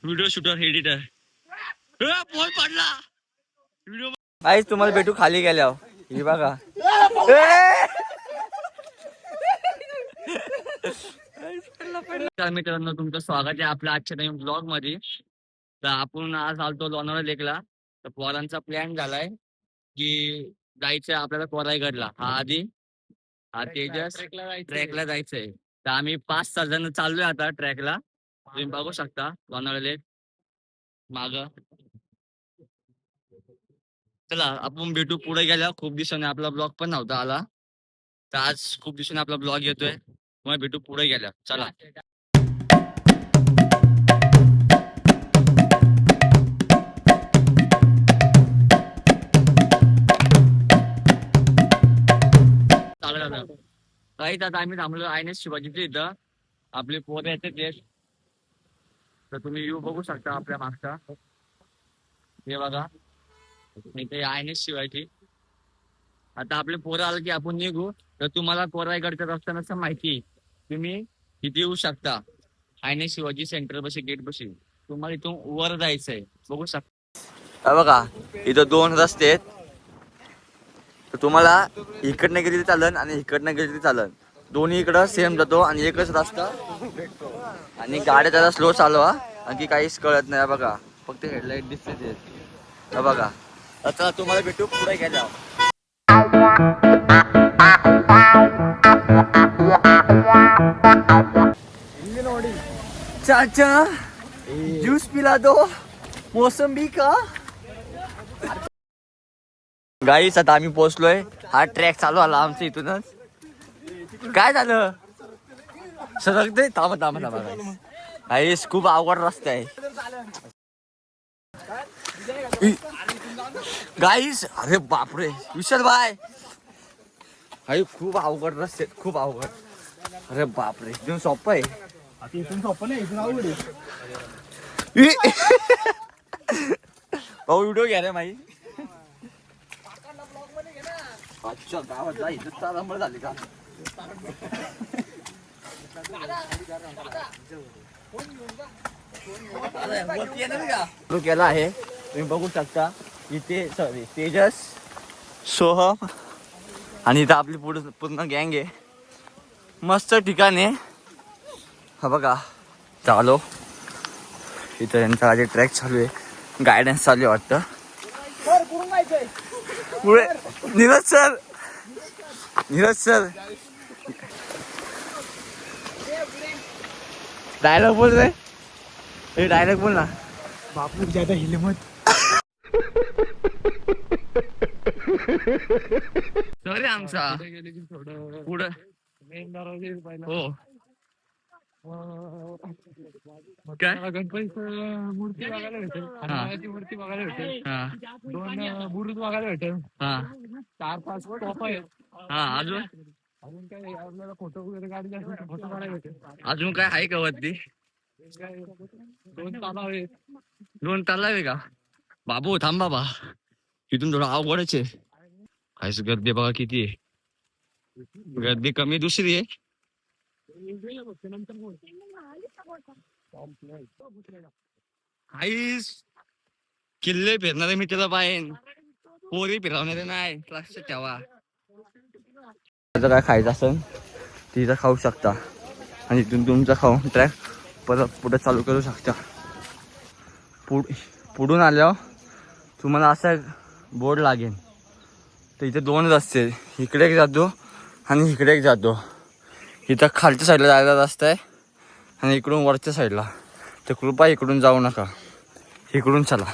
Video shooter editor phone पडला video. काहीच तुम्हाला भेटू खाली गेल्यावर ही बघा. मित्रांनो तुमचं स्वागत आहे आपल्या आजच्या नवीन ब्लॉग मध्ये. तर आपण आज आलतो लोणावळा लेकला. तर पोरांचा प्लॅन झालाय की जायचंय आपल्याला कोराईगडला. हा आधी हा तेजस ट्रॅकला जायचंय. तर आम्ही 5-6 जण चाललोय आता ट्रॅकला. तुम्ही बघू शकता लोणावळा लेक माग. चला आपण भेटू पुढे गेल्या. खूप दिवसांनी आपला ब्लॉग पण नव्हता आला. तर आज खूप दिवसांनी आपला ब्लॉग येतोय. मग भेटू पुढे गेल्या. चला. काहीच आता आम्ही थांबलो आयनेस शिवाजीच्या इथं. आपले पोरं येते ते. तर तुम्ही व्ह्यू बघू शकता आपल्या मागचा. हे बघा इथे आयनेस शिवाजी. आता आपले पोरं आलं की आपण निघू. तर तुम्हाला कोराईगडच्या रस्त्यानं माहिती तुम्ही इथे येऊ शकता. आयनेस शिवाजी सेंटर बशी गेट बशी तुम्हाला इथून वर जायचंय. बघू शकता बघा इथं 2 रस्ते आहेत. तर तुम्हाला इकडनं गेली चालन आणि इकडनं गेली चालन. दोन्ही इकडं सेम जातो आणि एकच रस्ता भेटतो. आणि गाड्या त्याला स्लो चालवा आणखी काहीच कळत नाही. बघा फक्त हेडलाईट दिसते ते. बघा आता तुम्हाला भेटू पुढे गेल्यावर. चाचा ज्यूस पिला दो मोसंबी का. गाईस आता आम्ही पोहोचलोय. हा ट्रॅक चालू आला आमच्या इथूनच. काय झालं सरकते. थांबा गाईस खूप अवघड रस्ता आहे गाईस. अरे बापरे विशाल भाई आई खूप अवघड रस्ते खूप अवघड. अरे बापरे इथून सोपं आहे. इथून सोपं नाही इथून अवघड आहे. भाऊ व्हिडिओ घ्या रे माई. अच्छा गावात जा इथं चालंबळ झाली का. सुरू केला आहे तुम्ही बघू शकता. इथे सॉरी तेजस सोहम आणि इथं आपली पूर्ण गँग आहे. मस्त ठिकाण आहे. हा बघा चालो इथं यांचा आधी ट्रॅक चालू आहे. गायडन्स चालू आहे वाटतं. पुढे नीरज सर डायलॉग बोल रे. डायलॉग बोल ना. बापू ज्यादा हिले मत. सॉरी आमचा पुढं हो काय गणपतीचं मूर्ती बघायला भेटेल. हनुमानाची मूर्ती बघायला भेटेल. 2 बुरुज बघायला भेटेल. 4-5 टॉप आहेत. अजून काय आपल्याला फोटो वगैरे काढले असेल फोटो काढायला भेटेल. अजून काय आहे का वरती. 2 तलाव आहेत. 2 तलाव आहे का. बाबू थांब बाबा इथून थोडं अवघडच आहे. काहीच गर्दी बघा किती आहे. गर्दी कमी दुसरी आहे. आईस किल्ले फिरणारे मी त्याला पाहिन. पोरी फिरवणारे नाही. लक्षात ठेवा. काय खायचं असेल तिथं खाऊ शकता आणि इथून तुमचा खाऊन ट्रॅक परत पुढे चालू करू शकता. पुढून आल्यावर तुम्हाला असा बोर्ड लागेल. तर इथे 2 रस्ते इकडे एक जातो आणि इकडे एक जातो. इथं खालच्या साईडला जायला रस्ता आहे आणि इकडून वरच्या साईडला. तर कृपया इकडून जाऊ नका इकडून चला.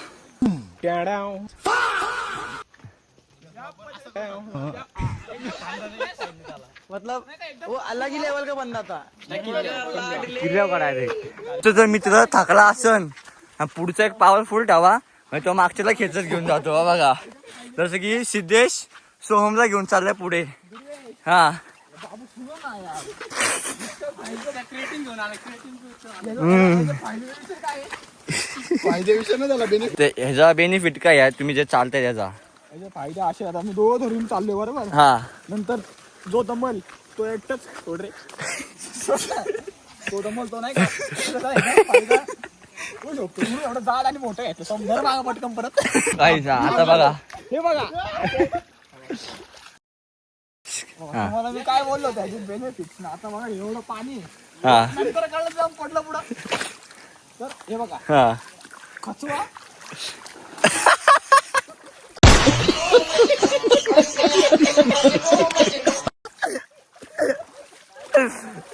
मतलब वो अलग ही लेवल का बंदा था. किल्ल्यावर काढायचे जर मित्र थकला असन पुढचा एक पॉवरफुल ठेवा तो मागच्याला खेचत घेऊन जातो. बघा जसं की सिद्धेश सोहमला घेऊन चाललाय पुढे. हा ह्याचा बेनिफिट काय आहे तुम्ही जे चालताय त्याचा फायदे असे आता मी 2 धरून चाललोय बरोबर. हा नंतर जो दमल तो एकटाच सोड रे. तो दमलतो नाही का त्याला आहे ना, फायदा होऊ शकतो. म्हणून एवढं जाड आणि मोठं घ्यायचं समजा मागा पटकन परत. काहीच आता बघा हे बघा तुम्हाला मी काय बोललो त्याचे बेनिफिट्स ना. आता बघा एवढं पाणी हा नंतर कळलं जाऊन पडलं पुढं. तर हे बघा हा कचवा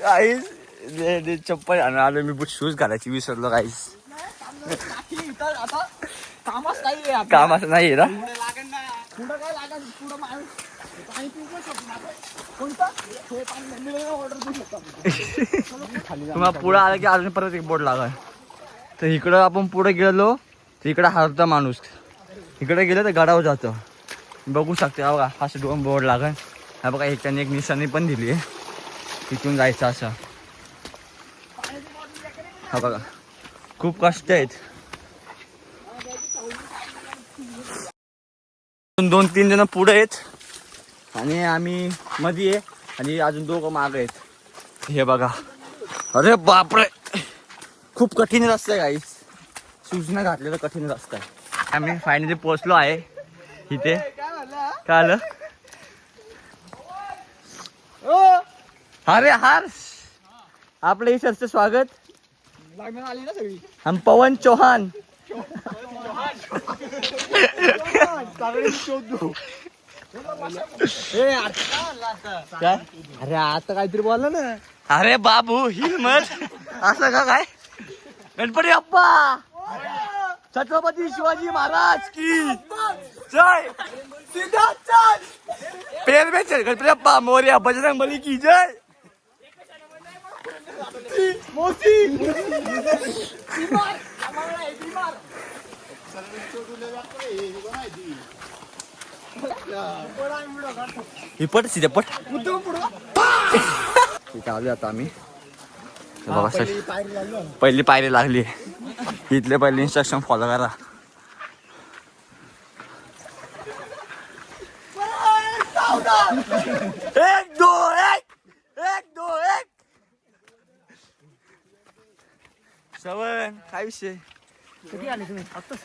काहीच चप्पल आलो मी शूज घालायची विसरलो काहीच. टाकी इथं आता कामच काही आहे आपलं. काम असं नाही ना. पुढं लागेल ना पुढं काय लागेल पुढं माणूस पाणी पिऊ पण शकतो आपण. कोणतं हे पाणी मिळेल ऑर्डर देऊ शकतो आपण. तुम्हाला पुढे आलं की अजून परत एक बोर्ड लागल. तर इकडं आपण पुढे गेलो तर इकडं हरता माणूस, इकडे गेलं तर गडावर जातो. बघू शकते बघा असे 2 बोर्ड लागल. हा बघा ह्याच्याने एक निशाणी पण दिली आहे तिथून जायचं असं. हा बघा खूप कष्ट आहेत. 2-3 जण पुढे आहेत आणि आम्ही मध्ये आहे आणि अजून 2 मागे आहेत. हे बघा अरे बापरे खूप कठीण रस्ता आहे गाईस. सूचना घातलेला कठीण रस्ता आहे. आम्ही फायनली पोहोचलो आहे इथे. काय आलं अरे हर्ष आपल्या इशरचं स्वागत. लागणार आली ना सगळी. हम पवन चौहान. काय अरे आता काहीतरी बोलला ना. अरे बाबू हिम्मत असं का काय. गणपती बाप्पा छत्रपती शिवाजी महाराज की जय. पेर में चल गणपती बाप्पा मोरया बजरंग बली की जय. ही पट सिधे पट इथे आलो आता आम्ही. बघा पहिली पायरी लागली. इथले पहिले इन्स्ट्रक्शन फॉलो करा. एक दो एक श्रवण काय विषय.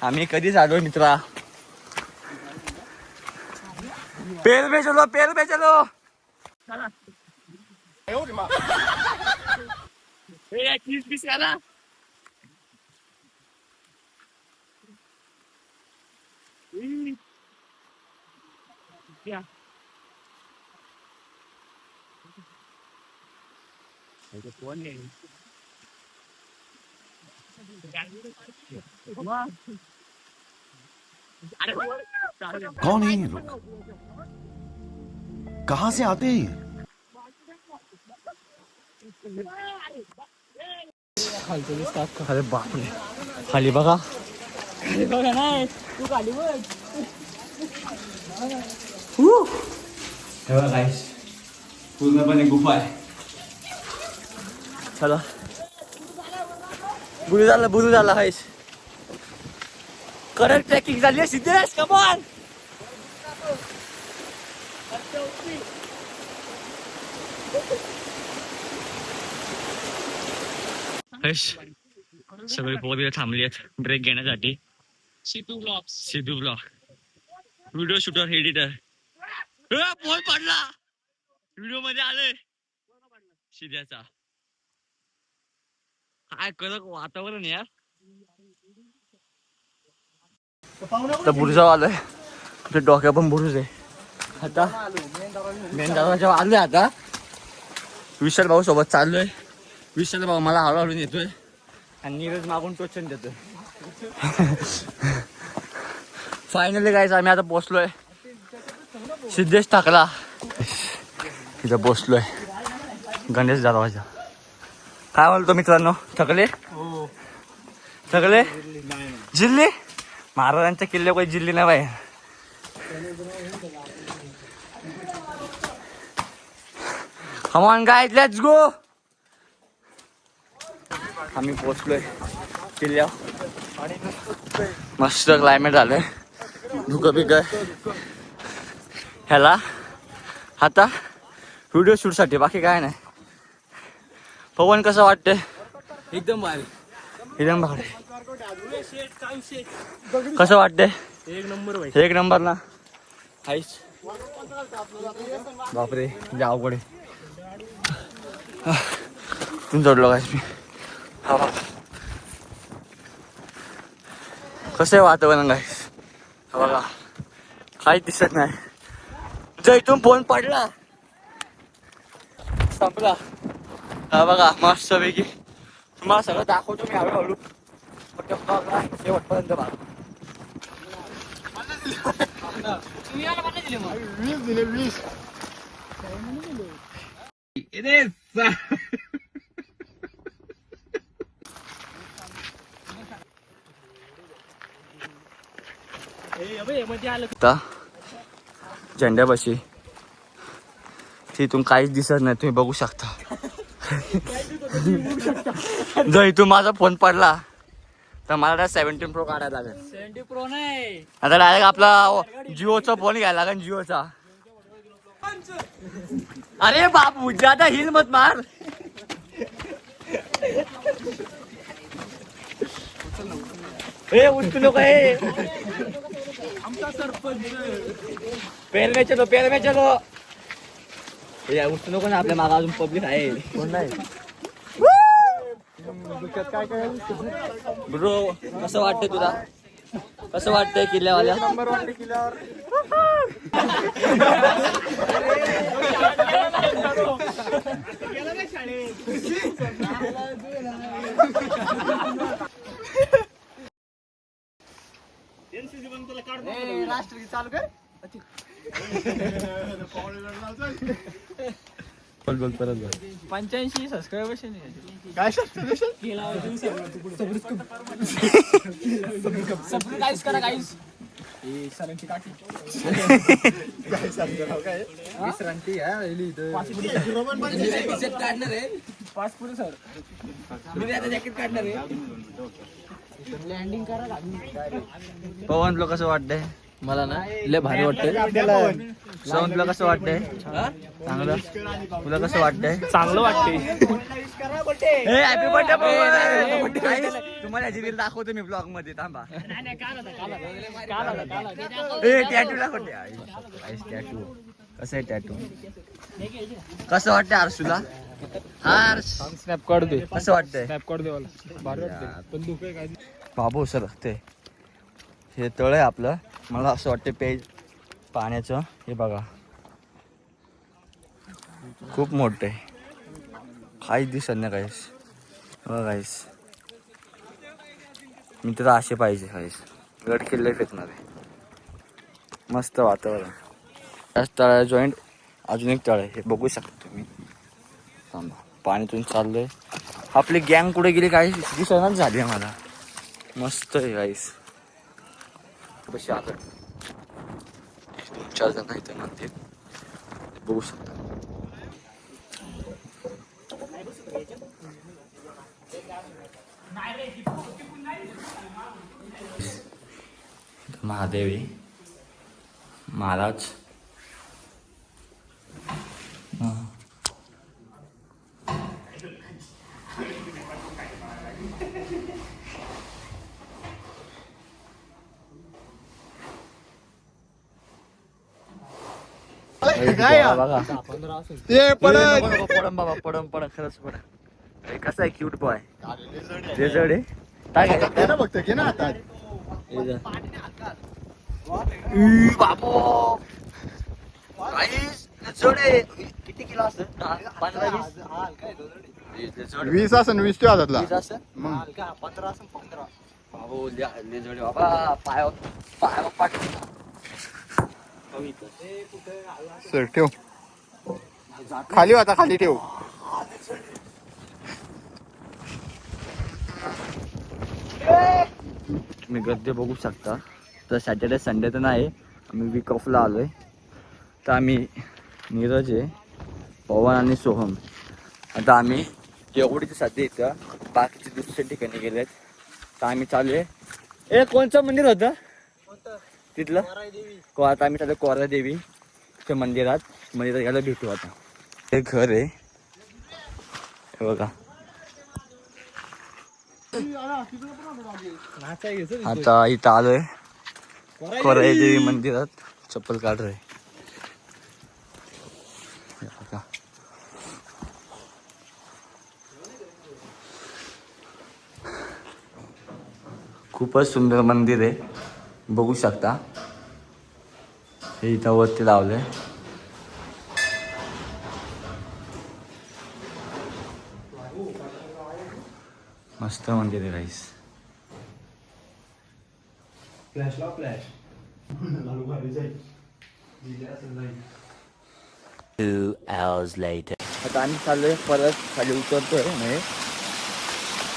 आम्ही कधीच आलो मित्रा. पेर पे चलो. कौन है ये लोग, कहाँ से आते हैं ये? अरे बापरे खाली बघा. बघा नाही तू खाली बघ. हे बघा गाईस पूर्णपणे गुफा आहे. चला बुलू झाला गाईस. करंट ट्रॅकिंग झाली आहे. सिद्धेश कमॉन. सगळे पोरं थांबली आहेत ब्रेक घेण्यासाठी. Sidhu blog video shooter editor. Phone पडला व्हिडिओ मध्ये आले सिद्ध्याचा. काय कडक वातावरण यार. तर बुरुजा आलोय. ते डोक्या पण बुरुज आहे. आता मेन दरवाजा आलोय. आता विशाल भाऊ सोबत चाललोय. विशाल भाऊ मला हळूहळू येतोय आणि नीरज मागून टोचन देतोय. फायनली गाईस आम्ही आता पोहोचलोय सिद्धेश टाकला. तिथं पोहोचलोय गणेश दरवाजा. काय बोलतो मित्रांनो थकले जिल्हे महाराजांच्या किल्ले काही जिल्हे नाही बाहेर. Come on guys let's go. आम्ही पोहोचलोय किल्ल्यावर. मस्त क्लायमेट झालंय. धुकं बिकं ह्याला आता व्हिडिओ शूटसाठी बाकी काय नाही. पवन कसं वाटतंय? एकदम भारी. एकदम भारी. कसं वाटतंय? एक नंबर भाई. एक नंबर ना. हाईस. बापरे अवघड आहे. तुम्ही जोडलो काय मी. हा बाबा कसं आहे वातावरण काय बघा. काहीच दिसत नाही. जर इथून फोन पडला संपला. हा बघा मस्त पैकी तुम्हाला सगळं दाखवतो मी हळूहळू. शेवटपर्यंत बघा. 20 दिले 20. आता झेंड्यापाशी तिथून काहीच दिसत नाही. तुम्ही बघू शकता. जर इथून माझा फोन पडला तर मला 17 प्रो काढायला लागेल. 70 प्रो नाही. आता डायरेक्ट आपला जिओचा फोन घ्यायला लागेल. जिओचा. अरे बापू ज्यादा हिल मत मार. ए उठू नको. आमचा सरपंच. पेर में चलो ए उठू नको ना. आपल्या मागा अजून पब्लिक आहे. कोण नाही. ब्रो कसं वाटतंय तुला? कसं वाटतंय किल्ल्यावाल्या? नंबर वाटते किल्ल्यावर. राष्ट्रगीत चालू कर. बोल परत बोल. 85 सबस्क्रायबर्स काय सबस्क्राईब करा गाईस. सरांची काठी विश्रांती काढणार आहे. पासपोर्ट सर मी आता जॅकेट काढणार आहे. लँडिंग करा. पवन तुला कसं वाटतंय? मला ना लय भारी वाटतंय. सवन तुला कसं वाटतंय? चांगलं. तुला कसं वाटतंय? चांगलं वाटतंय. Happy birthday. तुम्हाला याची रील दाखवतो मी ब्लॉग मध्ये. थांबा. टॅटू दाखवते. टॅटू कसं आहे? टॅटू कसं वाटतंय आरसूला? आर्स स्नॅप काढ दे. कसं वाटतंय? स्नॅप काढ दे मला. भारी वाटतंय. पण दुखय काय बाबू सर ते हे तळ आहे आपलं. मला असं वाटतं पेज पाण्याचं. हे बघा खूप मोठं आहे. काहीच दिसत नाही काहीच. बघा काहीच. मी तर असे पाहिजे काहीच. गड किल्ले फेकणार आहे. मस्त वातावरण. त्याच तळ्या जॉईंट अजून एक तळ आहे. हे बघू शकता तुम्ही. थांबा पाण्यातून चाललंय. आपली गँग कुठे गेली काही दिसणार झाली आहे मला. मस्त आहे काहीच. कशी आलं 2-4 जण इथे म्हणते. बघू शकता. महादेवी महाराज. बघा पडम बाबा पडम खरंच पडम. कसा आहे क्यूट बॉय. रेजड आहे. काय बघतो की ना आता बाबो किती किलो असत? 20 असन 20 तो हातातला 15 असन 15 बाबो लेजड बाबा. पाय पाय सर ठेव खाली होता. खाली ठेव. तुम्ही गर्दी बघू शकता. तर सॅटर्डे संडे तर नाही. आम्ही वीक ऑफला आलोय. तर आम्ही नीरज आहे, पवन आणि सोहम. आता आम्ही एवढीच सध्या इथं. बाकीचे दुसऱ्या ठिकाणी गेलेत. तर आम्ही चालू आहे. कोणचं मंदिर होतं तिथलं? आता आम्ही चालू कोरा देवीच्या मंदिरात. मंदिरात गेला भेटू आता. हे घर आहे हे बघा. आता इथं आलोय कोराई देवी मंदिरात, चप्पल काढ रे. हे बघा. खूपच सुंदर मंदिर आहे, बघू शकता. हे इथं वरती लावलंय. मस्त मंदिर आहे गाईस. आता आम्ही चाललोय परत खाली उतरतोय. म्हणजे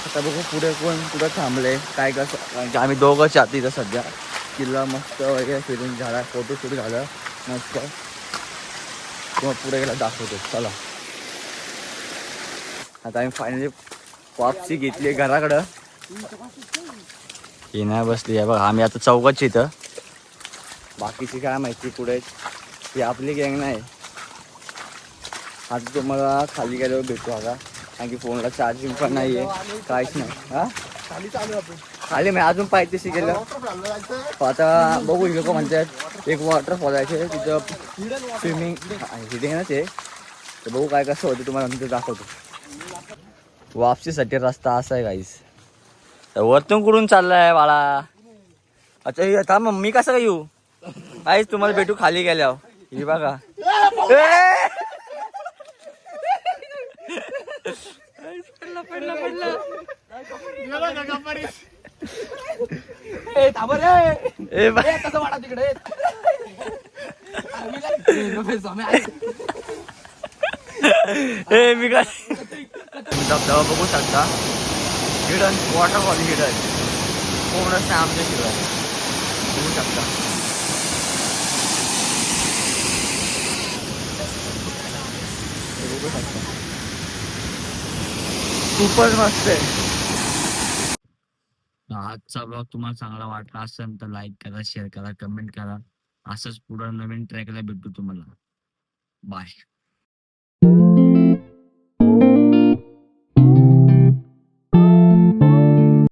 आता बघू पुढे कोण कुठं थांबले काय कसं, कारण की आम्ही दोघंच आहात इथं सध्या. किल्ला मस्त वगैरे फिरून झाला, फोटोशूट झालं मस्त. किंवा पुढे गेला दाखवतो. चला आता आम्ही फायनली वापसी घेतली घराकडं. ही नाही बसली आहे बघ. आम्ही आता चौकाच इथं, बाकीची काय माहिती पुढे. ही आपली गँग नाही. आता तुम्हाला खाली गेल्यावर भेटू आता, कारण की फोनला चार्जिंग पण नाही आहे, काहीच नाही. हा खाली चालू आपण. खाली मी अजून पाहिजे गेलं. आता बघू लोक म्हणतात एक वॉटरफॉल आहे तिथं स्विमिंग हिडिंगच आहे. तर बघू काय कसं होतं, तुम्हाला नंतर दाखवतो. वापसीसाठी रस्ता असा आहे गाईस. वरतून कुठून चाललाय बाळा? अच्छा हे थांब, मी कसं काय येऊ? काहीच तुम्हाला भेटू खाली गेल्यावर. हे बघा पडला पडला. ए थांब रे. ए बाय कसं वाटा तिकडे. ए मी काय धबधबा बघू शकता. हिडन वॉटरफॉल हिडन पूर्ण आमच्या शिवाय बघू शकता. बघू शकता खूपच मस्त आहे. आजचा ब्लॉग तुम्हाला चांगला वाटला असेल तर लाईक करा, शेअर करा, कमेंट करा. असंच पुढे नवीन ट्रॅकला भेटू तुम्हाला. बाय.